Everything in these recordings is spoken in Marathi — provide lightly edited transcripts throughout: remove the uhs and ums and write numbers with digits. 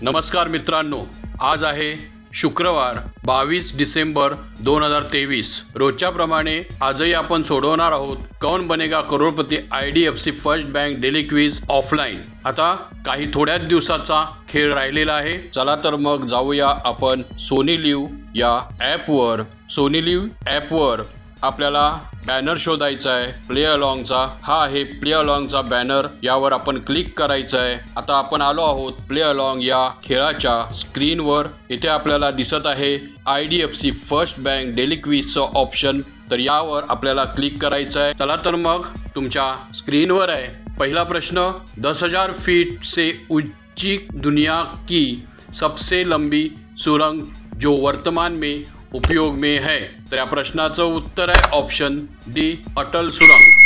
नमस्कार मित्रांनो, आज आहे शुक्रवार 22 डिसेंबर 2023। रोजच्या प्रमाणे आजही आपण सोडवणार आहोत कौन Banega Crorepati IDFC first bank daily quiz offline. आता काही थोड्याच दिवसाचा खेळ राहिलेला आहे। चला तर मग जाऊया आपण सोनी लिव्ह या ॲपवर। सोनी लिव्ह ॲपवर आपल्याला बॅनर शोधायचा आहे प्ले अलॉंगचा। हा आहे प्ले अलॉंगचा बॅनर, यावर आपण क्लिक करायचं आहे। आता आपण आलो आहोत प्ले अलॉंग या खेळाच्या स्क्रीनवर। इथे आपल्याला दिसत आहे IDFC फर्स्ट बँक डेली क्विजचं ऑप्शन, तर यावर आपल्याला क्लिक करायचं आहे। चला तर मग तुमच्या स्क्रीनवर आहे पहिला प्रश्न, 10,000 फीट से ऊंची दुनिया की सबसे लंबी सुरंग जो वर्तमान में उपयोग में है। तर या प्रश्नाचं उत्तर आहे ऑप्शन डी, अटल सुरंग।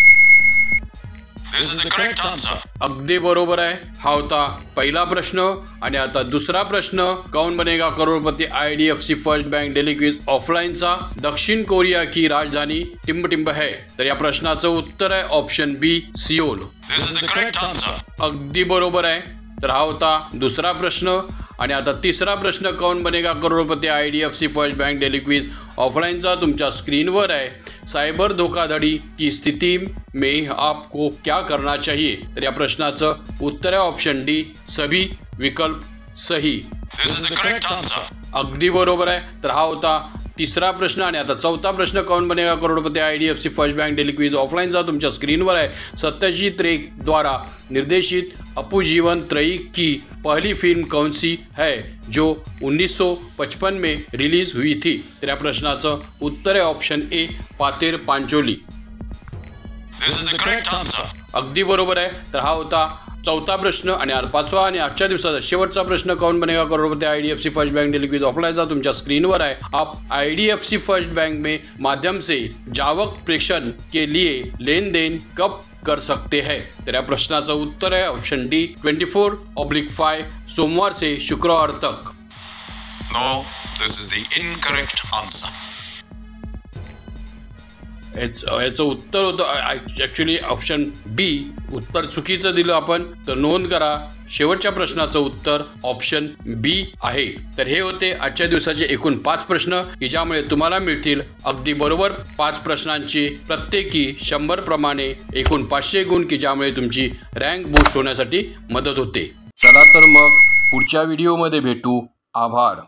This is the correct answer. अगदी बरोबर आहे। हा होता पहिला प्रश्न। आणि आता दुसरा प्रश्न, Kaun Banega Crorepati IDFC first bank daily quiz ऑफलाइनचा दक्षिण कोरिया की राजधानी टिंबटिंब है। तर या प्रश्नाचं उत्तर आहे option B, Seoul. This is the correct answer. अगदी बरोबर आहे। तर हा होता दुसरा प्रश्न। आणि आता तिसरा प्रश्न, Kaun Banega Crorepati IDFC first bank daily quiz ऑफलाइनचा तुमच्या स्क्रीनवर आहे। सायबर धोखाधड़ी की स्थिति में आपको क्या करना चाहिए। तर या प्रश्नाचं उत्तर आहे ऑप्शन डी, सभी विकल्प सही। This is the correct answer. अगदी बरोबर आहे। तर हा होता तिसरा प्रश्न। आणि आता चौथा प्रश्न, Kaun Banega Crorepati IDFC first bank daily quiz ऑफलाइनचा तुमच्या स्क्रीनवर आहे। सत्यजीत रे द्वारा निर्देशित अपू जीवन त्रयी की पहली फिल्म कौन सी है जो 1955 में रिलीज हुई थी। तर या प्रश्नाचं उत्तर आहे option A, Pater Pancholi. This is the correct answer. अगदी बरोबर आहे। तर हा होता चौथा प्रश्न। आणि पाचवा आणि आजच्या दिवसाचा शेवटचा प्रश्न, Kaun Banega Crorepati IDFC first bank daily quiz ऑफलाइनचा तुमच्या स्क्रीनवर आहे। आप IDFC फर्स्ट बैंक में माध्यम से जावक प्रेषण के लिए लेन देन कब कर सकते हैं। तर या प्रश्नाचं उत्तर आहे ऑप्शन डी, 24/5 सोमवार से शुक्रवार तक। No, this is the incorrect answer. याचं उत्तर होतं ॲक्च्युली ऑप्शन बी, उत्तर चुकीचं दिलं आपण, तर नोंद करा। शेवटच्या प्रश्नाचं उत्तर ऑप्शन बी आहे। तर हे होते आजच्या दिवसाचे एकूण 5 प्रश्न की ज्यामुळे तुम्हाला मिळतील अगदी बरोबर 5 प्रश्नांची प्रत्येकी 100 प्रमाणे एकूण 500 गुण, की ज्यामुळे तुमची रँक बूस्ट होण्यासाठी मदत होते। चला तर मग पुढच्या व्हिडिओमध्ये भेटू। आभार।